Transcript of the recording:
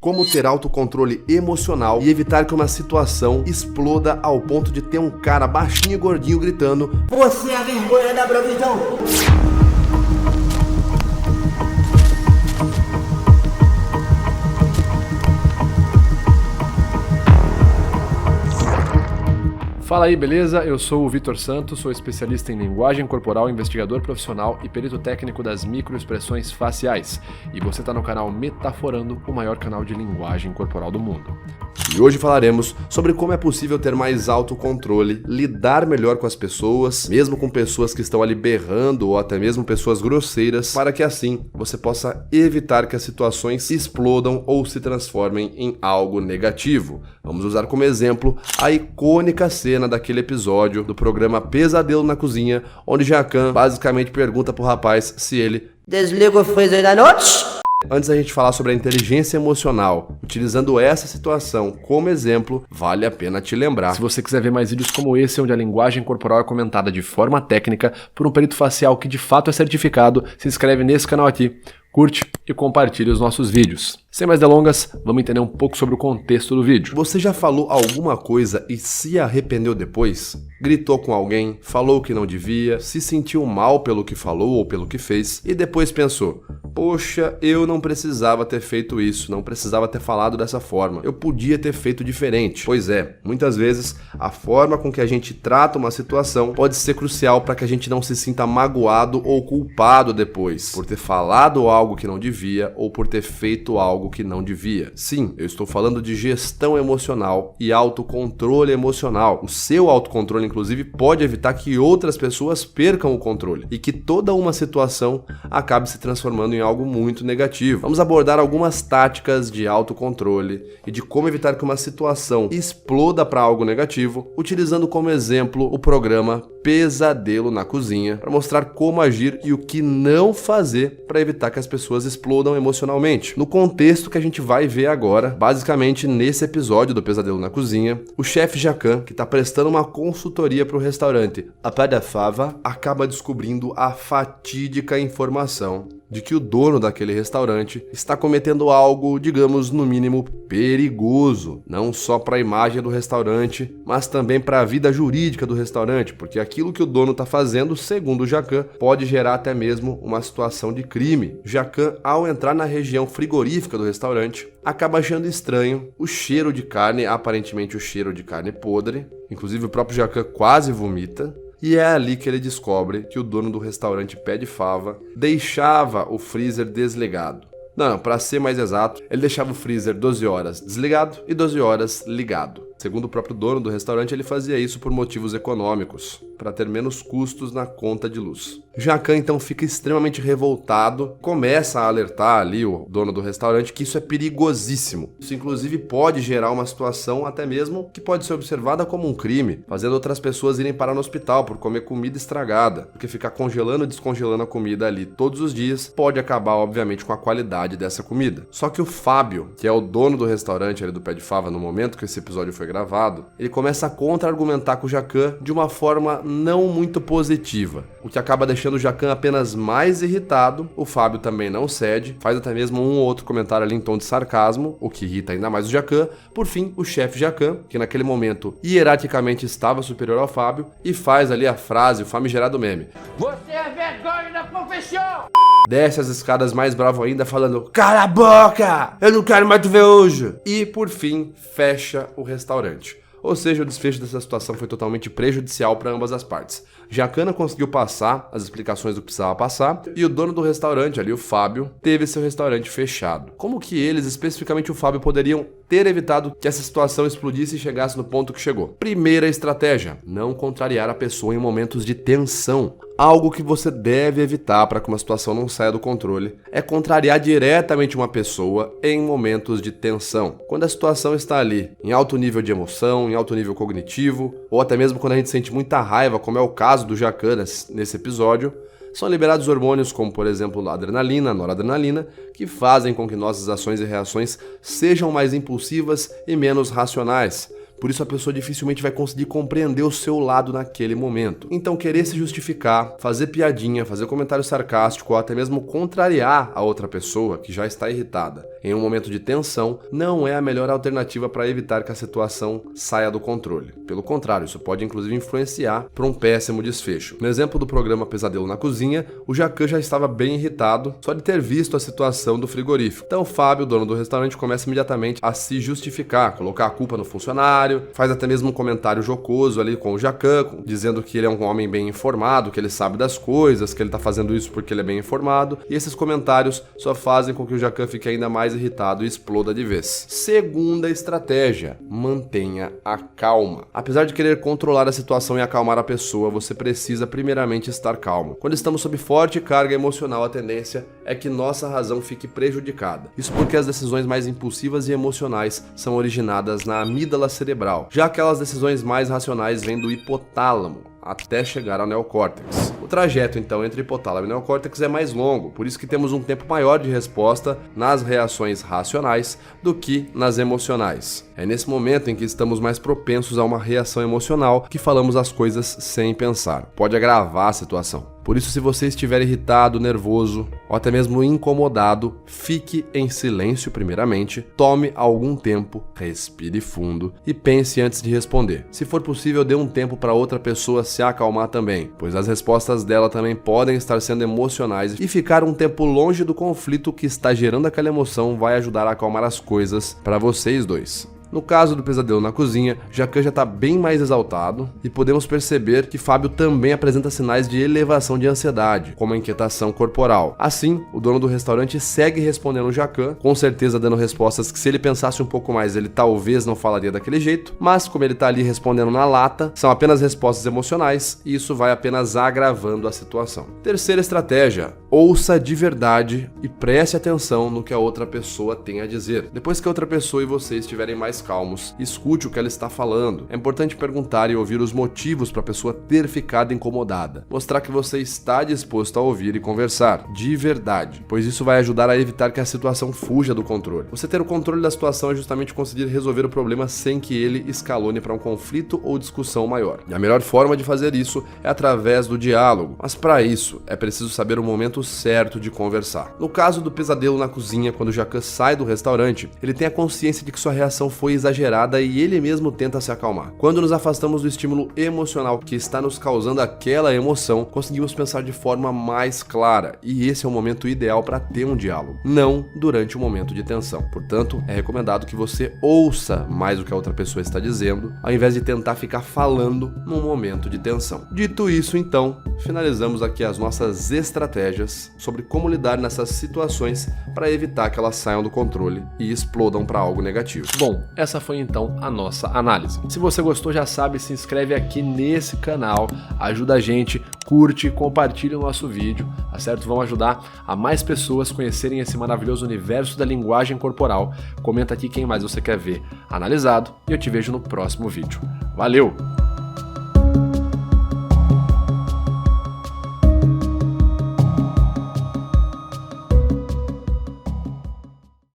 como ter autocontrole emocional e evitar que uma situação exploda ao ponto de ter um cara baixinho e gordinho gritando: "Você é a vergonha da provisão!" Fala aí, beleza? Eu sou o Vitor Santos, sou especialista em linguagem corporal, investigador profissional e perito técnico das microexpressões faciais. E você está no canal Metaforando, o maior canal de linguagem corporal do mundo. E hoje falaremos sobre como é possível ter mais autocontrole, lidar melhor com as pessoas, mesmo com pessoas que estão ali berrando ou até mesmo pessoas grosseiras, para que assim você possa evitar que as situações explodam ou se transformem em algo negativo. Vamos usar como exemplo a icônica cena daquele episódio do programa Pesadelo na Cozinha, onde Jacan basicamente pergunta pro rapaz se ele desliga o freezer da noite. Antes da gente falar sobre a inteligência emocional, utilizando essa situação como exemplo, vale a pena te lembrar. Se você quiser ver mais vídeos como esse, onde a linguagem corporal é comentada de forma técnica por um perito facial que de fato é certificado, se inscreve nesse canal aqui, curte e compartilhe os nossos vídeos. Sem mais delongas, vamos entender um pouco sobre o contexto do vídeo. Você já falou alguma coisa e se arrependeu depois? Gritou com alguém, falou o que não devia, se sentiu mal pelo que falou ou pelo que fez e depois pensou: poxa, eu não precisava ter feito isso, não precisava ter falado dessa forma, eu podia ter feito diferente. Pois é, muitas vezes a forma com que a gente trata uma situação pode ser crucial para que a gente não se sinta magoado ou culpado depois, por ter falado algo que não devia ou por ter feito algo que não devia. Sim, eu estou falando de gestão emocional e autocontrole emocional. O seu autocontrole, inclusive, pode evitar que outras pessoas percam o controle e que toda uma situação acabe se transformando em algo muito negativo. Vamos abordar algumas táticas de autocontrole e de como evitar que uma situação exploda para algo negativo, utilizando como exemplo o programa Pesadelo na Cozinha, para mostrar como agir e o que não fazer para evitar que as pessoas explodam emocionalmente. No contexto que a gente vai ver agora, basicamente nesse episódio do Pesadelo na Cozinha, o chefe Jacan, que está prestando uma consultoria para o restaurante A Pé da Fava, acaba descobrindo a fatídica informação de que o dono daquele restaurante está cometendo algo, digamos, no mínimo perigoso, não só para a imagem do restaurante, mas também para a vida jurídica do restaurante, porque aquilo que o dono está fazendo, segundo o Jacan, pode gerar até mesmo uma situação de crime. Jacan, ao entrar na região frigorífica do restaurante, acaba achando estranho o cheiro de carne, aparentemente o cheiro de carne podre, inclusive o próprio Jacan quase vomita. E é ali que ele descobre que o dono do restaurante Pé de Fava deixava o freezer desligado. Não, para ser mais exato, ele deixava o freezer 12 horas desligado e 12 horas ligado. Segundo o próprio dono do restaurante, ele fazia isso por motivos econômicos, para ter menos custos na conta de luz. Jacan então fica extremamente revoltado, começa a alertar ali o dono do restaurante que isso é perigosíssimo. Isso inclusive pode gerar uma situação até mesmo que pode ser observada como um crime, fazendo outras pessoas irem parar no hospital por comer comida estragada, porque ficar congelando e descongelando a comida ali todos os dias pode acabar obviamente com a qualidade dessa comida. Só que o Fábio, que é o dono do restaurante ali do Pé de Fava no momento que esse episódio foi gravado, ele começa a contra-argumentar com o Jacan de uma forma não muito positiva, o que acaba deixando o Jacan apenas mais irritado. O Fábio também não cede, faz até mesmo um ou outro comentário ali em tom de sarcasmo, o que irrita ainda mais o Jacan. Por fim, o chefe Jacan, que naquele momento hierarquicamente estava superior ao Fábio, e faz ali a frase, o famigerado meme: "Você é a vergonha da profissão!" Desce as escadas mais bravo ainda, falando: "Cala a boca! Eu não quero mais te ver hoje!" E, por fim, fecha o restaurante. Ou seja, o desfecho dessa situação foi totalmente prejudicial para ambas as partes. Jacan conseguiu passar as explicações do que precisava passar e o dono do restaurante ali, o Fábio, teve seu restaurante fechado. Como que eles, especificamente o Fábio, poderiam ter evitado que essa situação explodisse e chegasse no ponto que chegou? Primeira estratégia: não contrariar a pessoa em momentos de tensão. Algo que você deve evitar para que uma situação não saia do controle é contrariar diretamente uma pessoa em momentos de tensão. Quando a situação está ali em alto nível de emoção, em alto nível cognitivo, ou até mesmo quando a gente sente muita raiva, como é o caso do Jacan nesse episódio, são liberados hormônios como, por exemplo, a adrenalina, a noradrenalina, que fazem com que nossas ações e reações sejam mais impulsivas e menos racionais. Por isso a pessoa dificilmente vai conseguir compreender o seu lado naquele momento. Então querer se justificar, fazer piadinha, fazer comentário sarcástico ou até mesmo contrariar a outra pessoa que já está irritada em um momento de tensão não é a melhor alternativa para evitar que a situação saia do controle. Pelo contrário, isso pode inclusive influenciar para um péssimo desfecho. No exemplo do programa Pesadelo na Cozinha, o Jacan já estava bem irritado só de ter visto a situação do frigorífico. Então Fábio, dono do restaurante, começa imediatamente a se justificar, colocar a culpa no funcionário, faz até mesmo um comentário jocoso ali com o Jacan, dizendo que ele é um homem bem informado, que ele sabe das coisas, que ele tá fazendo isso porque ele é bem informado, e esses comentários só fazem com que o Jacan fique ainda mais irritado e exploda de vez. Segunda estratégia: mantenha a calma. Apesar de querer controlar a situação e acalmar a pessoa, você precisa primeiramente estar calmo. Quando estamos sob forte carga emocional, a tendência é que nossa razão fique prejudicada. Isso porque as decisões mais impulsivas e emocionais são originadas na amígdala cerebral, já aquelas decisões mais racionais vêm do hipotálamo, até chegar ao neocórtex. O trajeto, então, entre hipotálamo e neocórtex é mais longo, por isso que temos um tempo maior de resposta nas reações racionais do que nas emocionais. É nesse momento em que estamos mais propensos a uma reação emocional que falamos as coisas sem pensar. Pode agravar a situação. Por isso, se você estiver irritado, nervoso ou até mesmo incomodado, fique em silêncio primeiramente, tome algum tempo, respire fundo e pense antes de responder. Se for possível, dê um tempo para outra pessoa se acalmar também, pois as respostas dela também podem estar sendo emocionais e ficar um tempo longe do conflito que está gerando aquela emoção vai ajudar a acalmar as coisas para vocês dois. No caso do Pesadelo na Cozinha, Jacan já está bem mais exaltado e podemos perceber que Fábio também apresenta sinais de elevação de ansiedade, como a inquietação corporal. Assim, o dono do restaurante segue respondendo o Jacan, com certeza dando respostas que se ele pensasse um pouco mais ele talvez não falaria daquele jeito, mas como ele está ali respondendo na lata, são apenas respostas emocionais e isso vai apenas agravando a situação. Terceira estratégia: ouça de verdade e preste atenção no que a outra pessoa tem a dizer. Depois que a outra pessoa e você estiverem mais calmos, escute o que ela está falando. É importante perguntar e ouvir os motivos para a pessoa ter ficado incomodada. Mostrar que você está disposto a ouvir e conversar, de verdade, pois isso vai ajudar a evitar que a situação fuja do controle. Você ter o controle da situação é justamente conseguir resolver o problema sem que ele escalone para um conflito ou discussão maior. E a melhor forma de fazer isso é através do diálogo, mas para isso é preciso saber o momento certo de conversar. No caso do Pesadelo na Cozinha, quando o Jacan sai do restaurante, ele tem a consciência de que sua reação foi exagerada e ele mesmo tenta se acalmar. Quando nos afastamos do estímulo emocional que está nos causando aquela emoção, conseguimos pensar de forma mais clara, e esse é o momento ideal para ter um diálogo, não durante um momento de tensão. Portanto, é recomendado que você ouça mais o que a outra pessoa está dizendo, ao invés de tentar ficar falando num momento de tensão. Dito isso, então, finalizamos aqui as nossas estratégias sobre como lidar nessas situações para evitar que elas saiam do controle e explodam para algo negativo. Bom, essa foi então a nossa análise. Se você gostou, já sabe, se inscreve aqui nesse canal, ajuda a gente, curte, compartilha o nosso vídeo, tá certo? Vamos ajudar a mais pessoas conhecerem esse maravilhoso universo da linguagem corporal. Comenta aqui quem mais você quer ver analisado e eu te vejo no próximo vídeo. Valeu!